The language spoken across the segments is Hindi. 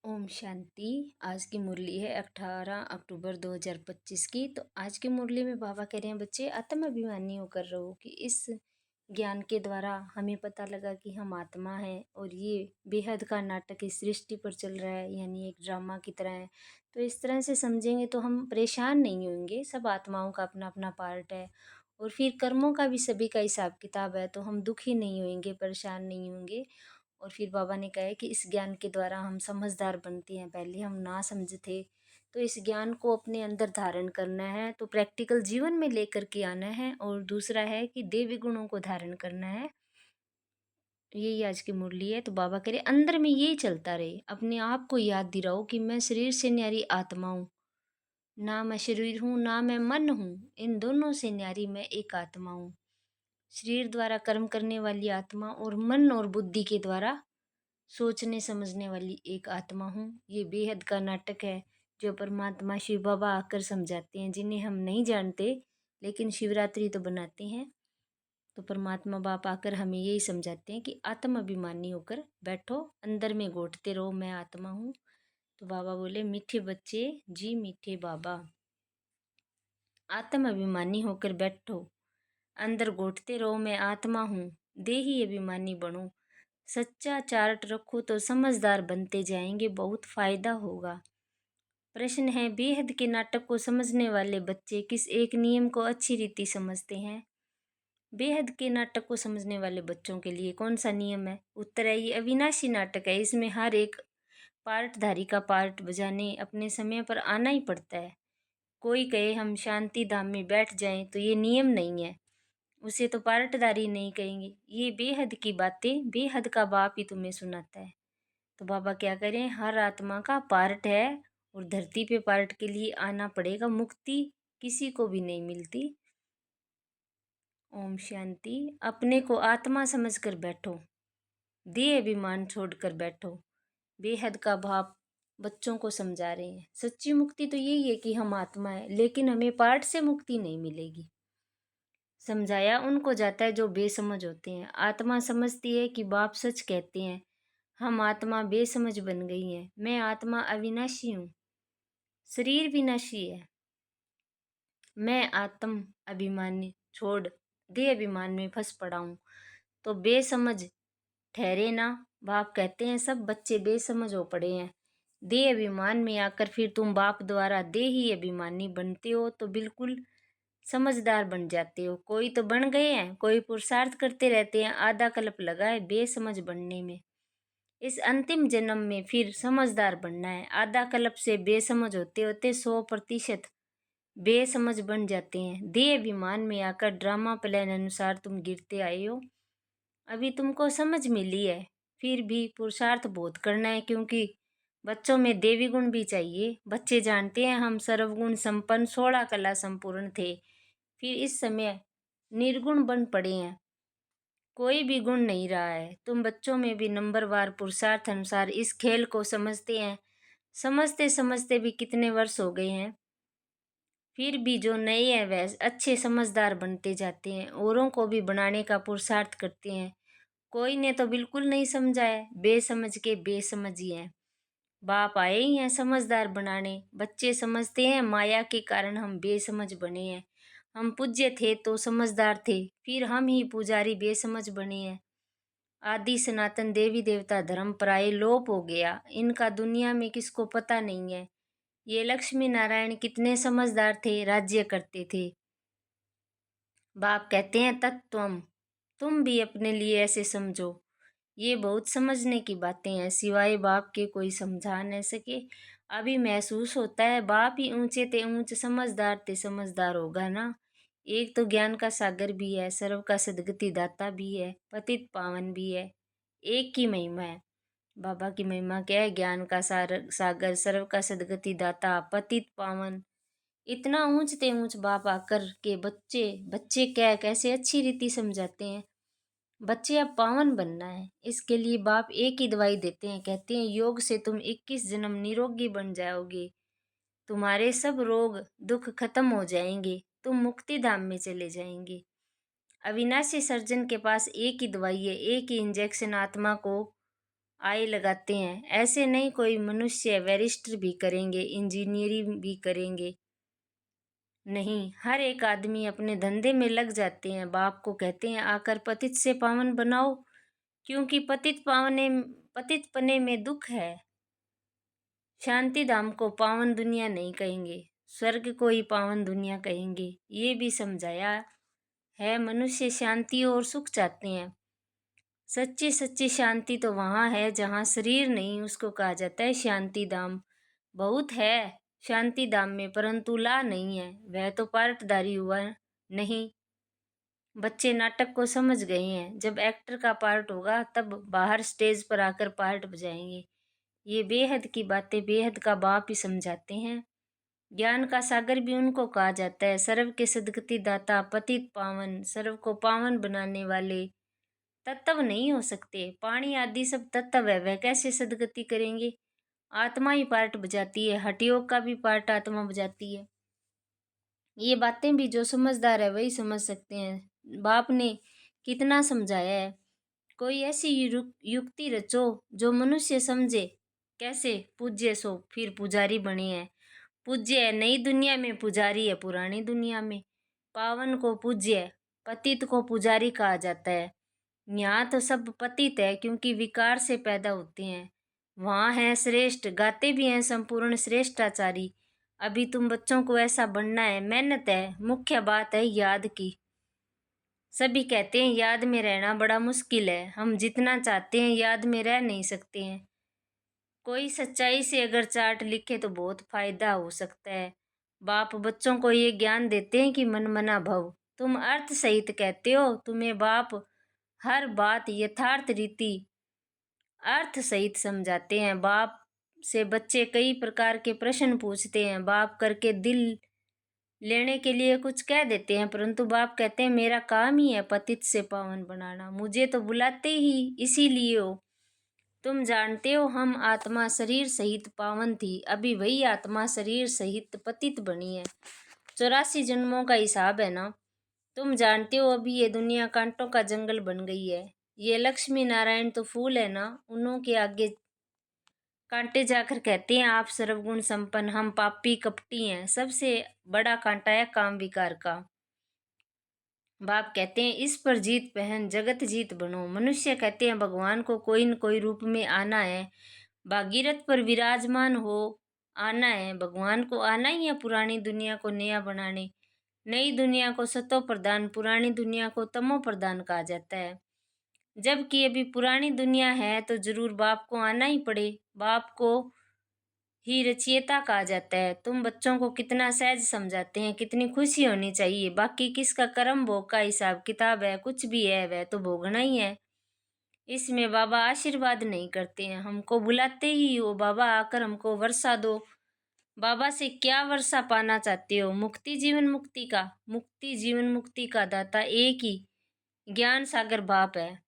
ओम शांति। आज की मुरली है 18 अक्टूबर 2025 की। तो आज की मुरली में बाबा कह रहे हैं, बच्चे आत्म अभिमानी होकर रहो कि इस ज्ञान के द्वारा हमें पता लगा कि हम आत्मा हैं और ये बेहद का नाटक इस सृष्टि पर चल रहा है, यानी एक ड्रामा की तरह है। तो इस तरह से समझेंगे तो हम परेशान नहीं होंगे। सब आत्माओं का अपना अपना पार्ट है और फिर कर्मों का भी सभी का हिसाब किताब है, तो हम दुखी नहीं होंगे, परेशान नहीं होंगे। और फिर बाबा ने कहा है कि इस ज्ञान के द्वारा हम समझदार बनते हैं। पहले हम ना समझ थे, तो इस ज्ञान को अपने अंदर धारण करना है, तो प्रैक्टिकल जीवन में लेकर के आना है। और दूसरा है कि देवी गुणों को धारण करना है। यही आज की मुरली है। तो बाबा कह रहे अंदर में यही चलता रहे, अपने आप को याद दिलाओ कि मैं शरीर से न्यारी आत्मा हूँ। ना मैं शरीर हूँ ना मैं मन हूँ, इन दोनों से न्यारी मैं एक आत्मा हूँ। शरीर द्वारा कर्म करने वाली आत्मा और मन और बुद्धि के द्वारा सोचने समझने वाली एक आत्मा हूँ। ये बेहद का नाटक है जो परमात्मा शिव बाबा आकर समझाते हैं, जिन्हें हम नहीं जानते लेकिन शिवरात्रि तो बनाते हैं। तो परमात्मा बाप आकर हमें यही समझाते हैं कि आत्म अभिमानी होकर बैठो, अंदर में घोटते रहो मैं आत्मा हूँ। तो बाबा बोले, मीठे बच्चे जी मीठे बाबा, आत्म अभिमानी होकर बैठो, अंदर घोटते रहो मैं आत्मा हूँ। देही अभिमानी बनो, सच्चा चार्ट रखो तो समझदार बनते जाएंगे, बहुत फायदा होगा। प्रश्न है, बेहद के नाटक को समझने वाले बच्चे किस एक नियम को अच्छी रीति समझते हैं? बेहद के नाटक को समझने वाले बच्चों के लिए कौन सा नियम है? उत्तर है, ये अविनाशी नाटक है। इसमें हर एक पार्टधारी का पार्ट बजाने अपने समय पर आना ही पड़ता है। कोई कहे हम शांति धाम में बैठ जाएं तो ये नियम नहीं है, उसे तो पार्टदारी नहीं कहेंगे। ये बेहद की बातें बेहद का बाप ही तुम्हें सुनाता है। तो बाबा क्या करें, हर आत्मा का पार्ट है और धरती पे पार्ट के लिए आना पड़ेगा। मुक्ति किसी को भी नहीं मिलती। ओम शांति। अपने को आत्मा समझकर बैठो, देह अभिमान छोड़कर बैठो। बेहद का भाव बच्चों को समझा रहे हैं। सच्ची मुक्ति तो यही है कि हम आत्मा है, लेकिन हमें पार्ट से मुक्ति नहीं मिलेगी। समझाया उनको जाता है जो बेसमझ होते हैं। आत्मा समझती है कि बाप सच कहते हैं, हम आत्मा बेसमझ बन गई हैं। मैं आत्मा अविनाशी हूँ, शरीर विनाशी है। मैं आत्म अभिमानी छोड़ देह अभिमान में फंस पड़ा हूँ, तो बेसमझ ठहरे ना। बाप कहते हैं सब बच्चे बेसमझ हो पड़े हैं। देह अभिमान में आकर फिर तुम बाप द्वारा देही अभिमानी बनते हो, तो बिल्कुल समझदार बन जाते हो। कोई तो बन गए हैं, कोई पुरुषार्थ करते रहते हैं, आधा कल्प लगा है बेसमझ बनने में। इस अंतिम जन्म में फिर समझदार बनना है। आधा कल्प से बेसमझ होते होते 100% बेसमझ बन जाते हैं। देह अभिमान में आकर ड्रामा प्लान अनुसार तुम गिरते आए हो। अभी तुमको समझ मिली है, फिर भी पुरुषार्थ बहुत करना है, क्योंकि बच्चों में देवी गुण भी चाहिए। बच्चे जानते हैं हम सर्वगुण संपन्न 16 कला संपूर्ण थे, फिर इस समय निर्गुण बन पड़े हैं, कोई भी गुण नहीं रहा है। तुम बच्चों में भी नंबरवार पुरुषार्थ अनुसार इस खेल को समझते हैं। समझते समझते भी कितने वर्ष हो गए हैं, फिर भी जो नए हैं वह अच्छे समझदार बनते जाते हैं, औरों को भी बनाने का पुरुषार्थ करते हैं। कोई ने तो बिल्कुल नहीं समझा है, बेसमझ के बेसमझ ही हैं। बाप आए ही हैं समझदार बनाने। बच्चे समझते हैं माया के कारण हम बेसमझ बने हैं। हम पूज्य थे तो समझदार थे, फिर हम ही पुजारी बेसमझ बने हैं। आदि सनातन देवी देवता धर्म पराये लोप हो गया, इनका दुनिया में किसको पता नहीं है। ये लक्ष्मी नारायण कितने समझदार थे, राज्य करते थे। बाप कहते हैं तत्वम, तुम भी अपने लिए ऐसे समझो। ये बहुत समझने की बातें हैं, सिवाय बाप के कोई समझा न सके। अभी महसूस होता है बाप ही ऊंचे ते ऊंच, समझदार ते समझदार होगा ना। एक तो ज्ञान का सागर भी है, सर्व का सदगति दाता भी है, पतित पावन भी है। एक की महिमा है। बाबा की महिमा क्या है? ज्ञान का सागर, सर्व का सदगति दाता, पतित पावन। इतना ऊंच ते ऊंच बाप आकर के बच्चे बच्चे क्या कैसे अच्छी रीति समझाते हैं। बच्चे अब पावन बनना है, इसके लिए बाप एक ही दवाई देते हैं। कहते हैं योग से तुम 21 जन्म निरोगी बन जाओगे, तुम्हारे सब रोग दुख खत्म हो जाएंगे, तुम मुक्ति धाम में चले जाएंगे। अविनाशी सर्जन के पास एक ही दवाई है, एक ही इंजेक्शन आत्मा को आय लगाते हैं। ऐसे नहीं कोई मनुष्य बैरिस्टर भी करेंगे, इंजीनियरिंग भी करेंगे, नहीं, हर एक आदमी अपने धंधे में लग जाते हैं। बाप को कहते हैं आकर पतित से पावन बनाओ, क्योंकि पतित पने में दुख है। शांति धाम को पावन दुनिया नहीं कहेंगे, स्वर्ग को ही पावन दुनिया कहेंगे, ये भी समझाया है। मनुष्य शांति और सुख चाहते हैं। सच्ची सच्ची शांति तो वहाँ है जहाँ शरीर नहीं, उसको कहा जाता है शांति धाम। बहुत है शांति धाम में, परंतु ला नहीं है, वह तो पार्टधारी हुआ नहीं। बच्चे नाटक को समझ गए हैं, जब एक्टर का पार्ट होगा तब बाहर स्टेज पर आकर पार्ट बजाएंगे। ये बेहद की बातें बेहद का बाप ही समझाते हैं। ज्ञान का सागर भी उनको कहा जाता है। सर्व के सदगति दाता पतित पावन, सर्व को पावन बनाने वाले तत्व नहीं हो सकते। पानी आदि सब तत्व है, वह कैसे सदगति करेंगे? आत्मा ही पार्ट बजाती है, हठयोग का भी पार्ट आत्मा बजाती है। ये बातें भी जो समझदार है वही समझ सकते हैं। बाप ने कितना समझाया है। कोई ऐसी युक्ति रचो जो मनुष्य समझे। कैसे? पूज्य सो फिर पुजारी बने हैं। पूज्य है नई दुनिया में, पुजारी है पुरानी दुनिया में। पावन को पूज्य, पतित को पुजारी कहा जाता है। यहाँ तो सब पतित है क्योंकि विकार से पैदा होते हैं। वहाँ है श्रेष्ठ, गाते भी हैं संपूर्ण श्रेष्ठाचारी। अभी तुम बच्चों को ऐसा बनना है, मेहनत है, मुख्य बात है याद की। सभी कहते हैं याद में रहना बड़ा मुश्किल है, हम जितना चाहते हैं याद में रह नहीं सकते हैं। कोई सच्चाई से अगर चार्ट लिखे तो बहुत फायदा हो सकता है। बाप बच्चों को ये ज्ञान देते हैं कि मन मना भव। तुम अर्थ सहित कहते हो, तुम्हें बाप हर बात यथार्थ रीति अर्थ सहित समझाते हैं। बाप से बच्चे कई प्रकार के प्रश्न पूछते हैं, बाप करके दिल लेने के लिए कुछ कह देते हैं, परंतु बाप कहते हैं मेरा काम ही है पतित से पावन बनाना, मुझे तो बुलाते ही इसीलिए हो। तुम जानते हो हम आत्मा शरीर सहित पावन थी, अभी वही आत्मा शरीर सहित पतित बनी है। 84 जन्मों का हिसाब है ना। तुम जानते हो अभी ये दुनिया कांटों का जंगल बन गई है। ये लक्ष्मी नारायण तो फूल है ना, उन्हों के आगे कांटे जाकर कहते हैं आप सर्वगुण संपन्न, हम पापी कपटी हैं। सबसे बड़ा कांटा है काम विकार का। बाप कहते हैं इस पर जीत पहन, जगत जीत बनो। मनुष्य कहते हैं भगवान को कोई न कोई रूप में आना है, भागीरथ पर विराजमान हो आना है। भगवान को आना ही है पुरानी दुनिया को नया बनाने। नई दुनिया को सतो प्रधान, पुरानी दुनिया को तमो प्रधान कहा जाता है। जबकि अभी पुरानी दुनिया है तो जरूर बाप को आना ही पड़े। बाप को ही रचयिता कहा जाता है। तुम बच्चों को कितना सहज समझाते हैं, कितनी खुशी होनी चाहिए। बाकी किसका कर्म भोग का हिसाब किताब है, कुछ भी है वह तो भोगना ही है। इसमें बाबा आशीर्वाद नहीं करते हैं, हमको बुलाते ही हो बाबा आकर हमको वर्षा दो। बाबा से क्या वर्षा पाना चाहते हो? मुक्ति जीवन मुक्ति का, मुक्ति जीवन मुक्ति का दाता एक ही ज्ञान सागर बाप है,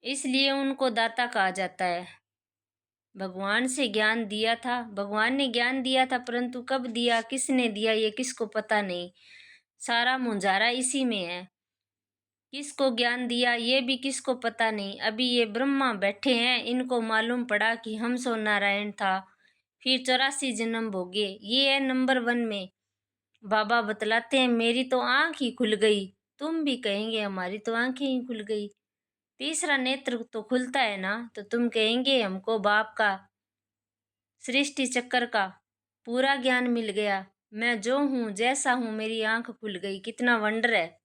इसलिए उनको दाता कहा जाता है। भगवान से ज्ञान दिया था, भगवान ने ज्ञान दिया था, परंतु कब दिया, किसने दिया, ये किसको पता नहीं। सारा मुंजारा इसी में है। किसको ज्ञान दिया ये भी किसको पता नहीं। अभी ये ब्रह्मा बैठे हैं, इनको मालूम पड़ा कि हम सो नारायण था, फिर 84 जन्म भोगे। ये है नंबर 1 में। बाबा बतलाते हैं मेरी तो आंख ही खुल गई, तुम भी कहेंगे हमारी तो आंखें ही खुल गई। तीसरा नेत्र तो खुलता है ना, तो तुम कहेंगे हमको बाप का सृष्टि चक्कर का पूरा ज्ञान मिल गया। मैं जो हूँ जैसा हूँ, मेरी आंख खुल गई, कितना वंडर है।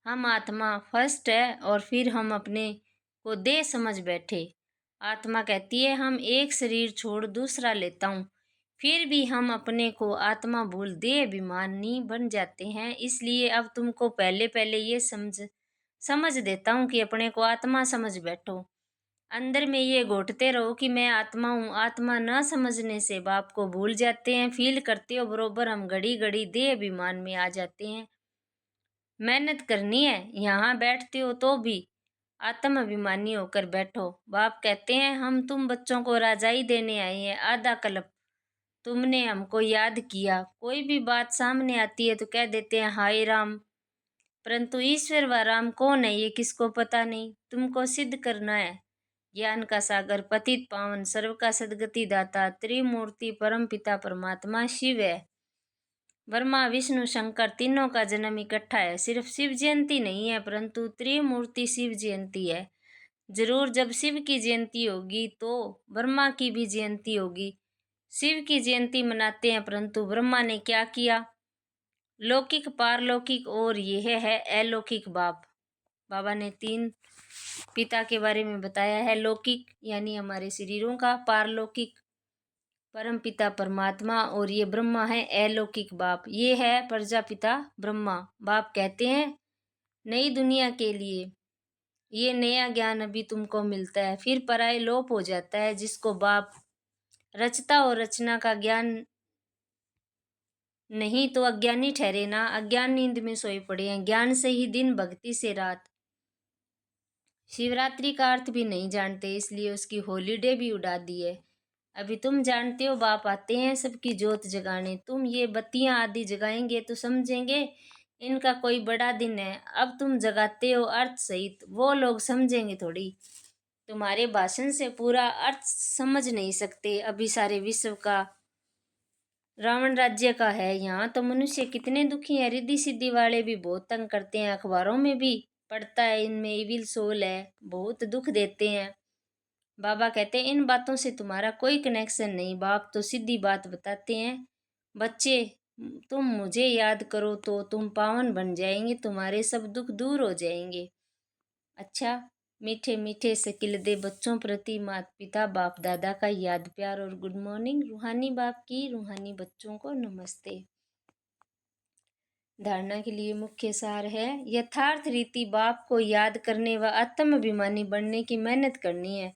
हम आत्मा फर्स्ट है और फिर हम अपने को देह समझ बैठे। आत्मा कहती है हम एक शरीर छोड़ दूसरा लेता हूँ, फिर भी हम अपने को आत्मा भूल देह अभिमानी बन जाते हैं। इसलिए अब तुमको पहले पहले ये समझ देता हूँ कि अपने को आत्मा समझ बैठो। अंदर में ये घोटते रहो कि मैं आत्मा हूँ। आत्मा न समझने से बाप को भूल जाते हैं। फील करते हो बरोबर हम घड़ी घड़ी देह अभिमान में आ जाते हैं। मेहनत करनी है, यहाँ बैठते हो तो भी आत्म अभिमानी होकर बैठो। बाप कहते हैं हम तुम बच्चों को राजाई देने आए हैं। आधा कल्प तुमने हमको याद किया, कोई भी बात सामने आती है तो कह देते हैं हाय राम, परंतु ईश्वर व राम कौन है ये किसको पता नहीं। तुमको सिद्ध करना है, ज्ञान का सागर, पतित पावन, सर्व का सद्गति दाता, त्रिमूर्ति परम पिता परमात्मा शिव है। ब्रह्मा विष्णु शंकर तीनों का जन्म इकट्ठा है। सिर्फ शिव जयंती नहीं है, परंतु त्रिमूर्ति शिव जयंती है। जरूर जब शिव की जयंती होगी तो ब्रह्मा की भी जयंती होगी। शिव की जयंती मनाते हैं, परंतु ब्रह्मा ने क्या किया? लौकिक, पारलौकिक और यह है अलौकिक बाप। बाबा ने 3 पिता के बारे में बताया है। लौकिक यानी हमारे शरीरों का, पारलौकिक परम पिता परमात्मा, और ये ब्रह्मा है अलौकिक बाप। ये है प्रजापिता ब्रह्मा। बाप कहते हैं नई दुनिया के लिए ये नया ज्ञान अभी तुमको मिलता है, फिर पराय लोप हो जाता है। जिसको बाप रचता और रचना का ज्ञान नहीं तो अज्ञानी ठहरे ना। अज्ञान नींद में सोए पड़े हैं, ज्ञान से ही दिन, भक्ति से रात। शिवरात्रि का अर्थ भी नहीं जानते, इसलिए उसकी हॉलीडे भी उड़ा दी है। अभी तुम जानते हो बाप आते हैं सबकी जोत जगाने। तुम ये बत्तियां आदि जगाएंगे तो समझेंगे इनका कोई बड़ा दिन है। अब तुम जगाते हो अर्थ सहित, वो लोग समझेंगे थोड़ी। तुम्हारे भाषण से पूरा अर्थ समझ नहीं सकते। अभी सारे विश्व का रावण राज्य का है। यहाँ तो मनुष्य कितने दुखी हैं। रिद्धि सिद्धि वाले भी बहुत तंग करते हैं, अखबारों में भी पढ़ता है इनमें इविल सोल है, बहुत दुख देते हैं। बाबा कहते हैं इन बातों से तुम्हारा कोई कनेक्शन नहीं। बाप तो सीधी बात बताते हैं, बच्चे तुम मुझे याद करो तो तुम पावन बन जाएंगे, तुम्हारे सब दुख दूर हो जाएंगे। अच्छा, मीठे मीठे से किलदे बच्चों प्रति माता पिता बाप दादा का याद प्यार और गुड मॉर्निंग। रूहानी बाप की रूहानी बच्चों को नमस्ते। धारणा के लिए मुख्य सार है, यथार्थ रीति बाप को याद करने व आत्माभिमानी बनने की मेहनत करनी है।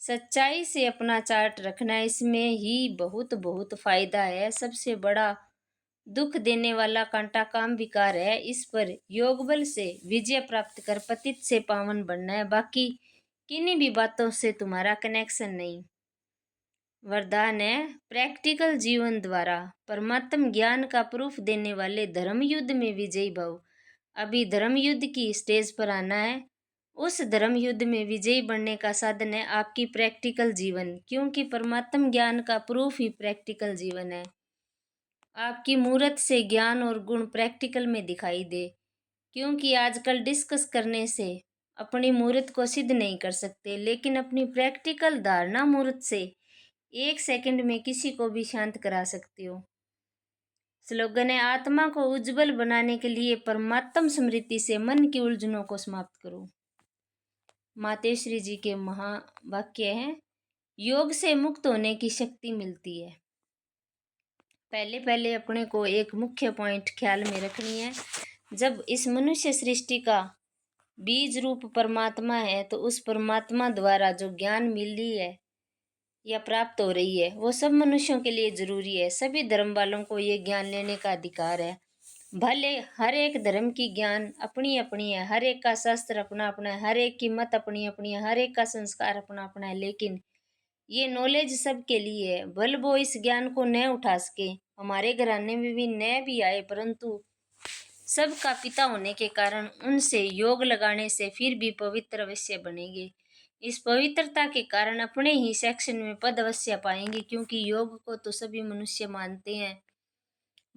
सच्चाई से अपना चार्ट रखना, इसमें ही बहुत बहुत फायदा है। सबसे बड़ा दुख देने वाला कांटा काम विकार है। इस पर योग बल से विजय प्राप्त कर पतित से पावन बनना है। बाकी किन्हीं भी बातों से तुम्हारा कनेक्शन नहीं। वरदान है प्रैक्टिकल जीवन द्वारा परमात्म ज्ञान का प्रूफ देने वाले धर्म युद्ध में विजयी भव। अभी धर्म युद्ध की स्टेज पर आना है। उस धर्म युद्ध में विजयी बनने का साधन है आपकी प्रैक्टिकल जीवन, क्योंकि परमात्म ज्ञान का प्रूफ ही प्रैक्टिकल जीवन है। आपकी मूर्त से ज्ञान और गुण प्रैक्टिकल में दिखाई दे, क्योंकि आजकल डिस्कस करने से अपनी मूर्त को सिद्ध नहीं कर सकते, लेकिन अपनी प्रैक्टिकल धारणा मूर्त से 1 सेकंड में किसी को भी शांत करा सकते हो। स्लोगन है आत्मा को उज्जवल बनाने के लिए परमात्म स्मृति से मन की उलझनों को समाप्त करो। मातेश्वरी जी के महावाक्य हैं, योग से मुक्त होने की शक्ति मिलती है। पहले पहले अपने को एक मुख्य पॉइंट ख्याल में रखनी है। जब इस मनुष्य सृष्टि का बीज रूप परमात्मा है, तो उस परमात्मा द्वारा जो ज्ञान मिल रही है या प्राप्त हो रही है, वो सब मनुष्यों के लिए जरूरी है। सभी धर्म वालों को ये ज्ञान लेने का अधिकार है। भले हर एक धर्म की ज्ञान अपनी अपनी है, हर एक का शास्त्र अपना अपना है, हर एक की मत अपनी अपनी है, हर एक का संस्कार अपना अपना है, लेकिन ये नॉलेज सबके लिए है। भले वो इस ज्ञान को न उठा सके, हमारे घराने में भी न भी आए, परंतु सबका पिता होने के कारण उनसे योग लगाने से फिर भी पवित्र अवश्य बनेंगे। इस पवित्रता के कारण अपने ही सेक्शन में पद अवश्य पाएंगे, क्योंकि योग को तो सभी मनुष्य मानते हैं।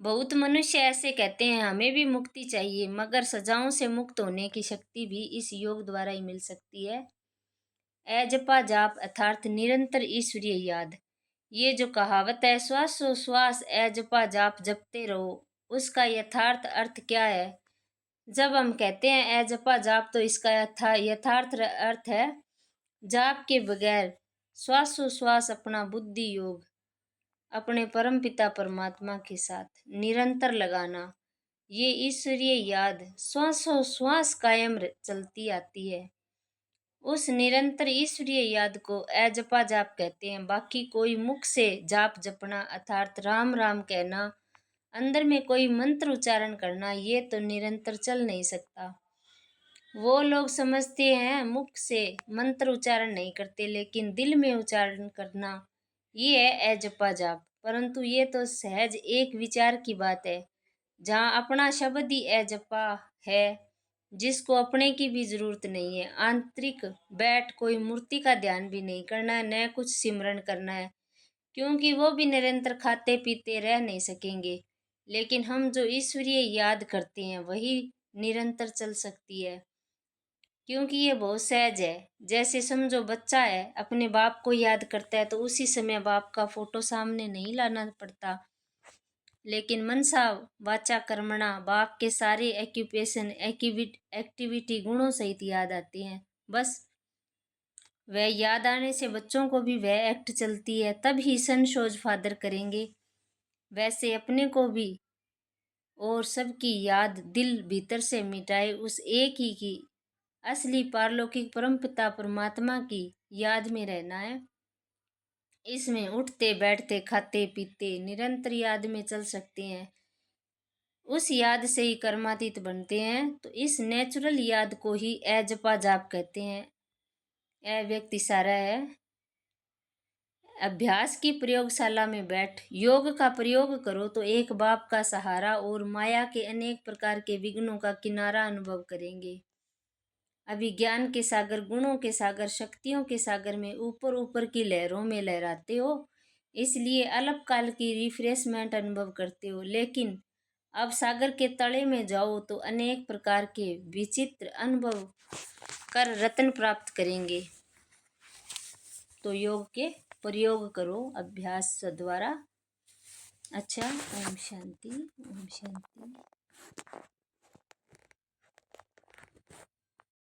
बहुत मनुष्य ऐसे कहते हैं हमें भी मुक्ति चाहिए, मगर सजाओं से मुक्त होने की शक्ति भी इस योग द्वारा ही मिल सकती है। जपा जाप अर्थात निरंतर ईश्वरीय याद। ये जो कहावत है श्वासोश्वास जपा जाप जपते रहो, उसका यथार्थ अर्थ क्या है? जब हम कहते हैं जपा जाप, तो इसका यथार्थ अर्थ है जाप के बगैर श्वासोश्वास अपना बुद्धि योग अपने परम पिता परमात्मा के साथ निरंतर लगाना। ये ईश्वरीय याद श्वासोश्वास कायम चलती आती है। उस निरंतर ईश्वरीय याद को जपा जाप कहते हैं। बाकी कोई मुख से जाप जपना अर्थात राम राम कहना, अंदर में कोई मंत्र उच्चारण करना, ये तो निरंतर चल नहीं सकता। वो लोग समझते हैं मुख से मंत्र उच्चारण नहीं करते, लेकिन दिल में उच्चारण करना ये है जपा जाप। परंतु ये तो सहज एक विचार की बात है। जहाँ अपना शब्द ही जपा है, जिसको अपने की भी जरूरत नहीं है। आंतरिक बैठ कोई मूर्ति का ध्यान भी नहीं करना है, न कुछ सिमरन करना है, क्योंकि वो भी निरंतर खाते पीते रह नहीं सकेंगे। लेकिन हम जो ईश्वरीय याद करते हैं वही निरंतर चल सकती है, क्योंकि ये बहुत सहज है। जैसे समझो बच्चा है, अपने बाप को याद करता है तो उसी समय बाप का फोटो सामने नहीं लाना पड़ता। लेकिन मनसा वाचा कर्मणा बाप के सारे एक्यूपेशन एक्टिविटी गुणों सहित याद आते हैं। बस वह याद आने से बच्चों को भी वह एक्ट चलती है, तब ही संशोज फादर करेंगे। वैसे अपने को भी और सबकी याद दिल भीतर से मिटाए उस एक ही की असली पारलौकिक परमपिता परमात्मा की याद में रहना है। इसमें उठते बैठते खाते पीते निरंतर याद में चल सकते हैं। उस याद से ही कर्मातीत बनते हैं। तो इस नेचुरल याद को ही जपा जाप कहते हैं। व्यक्ति सारा है। अभ्यास की प्रयोगशाला में बैठ योग का प्रयोग करो तो एक बाप का सहारा और माया के अनेक प्रकार के विघ्नों का किनारा अनुभव करेंगे। अभी ज्ञान के सागर, गुणों के सागर, शक्तियों के सागर में ऊपर ऊपर की लहरों में लहराते हो, इसलिए अल्पकाल की रिफ्रेशमेंट अनुभव करते हो। लेकिन अब सागर के तले में जाओ तो अनेक प्रकार के विचित्र अनुभव कर रत्न प्राप्त करेंगे। तो योग के प्रयोग करो अभ्यास द्वारा। अच्छा, ओम शांति, ओम शांति।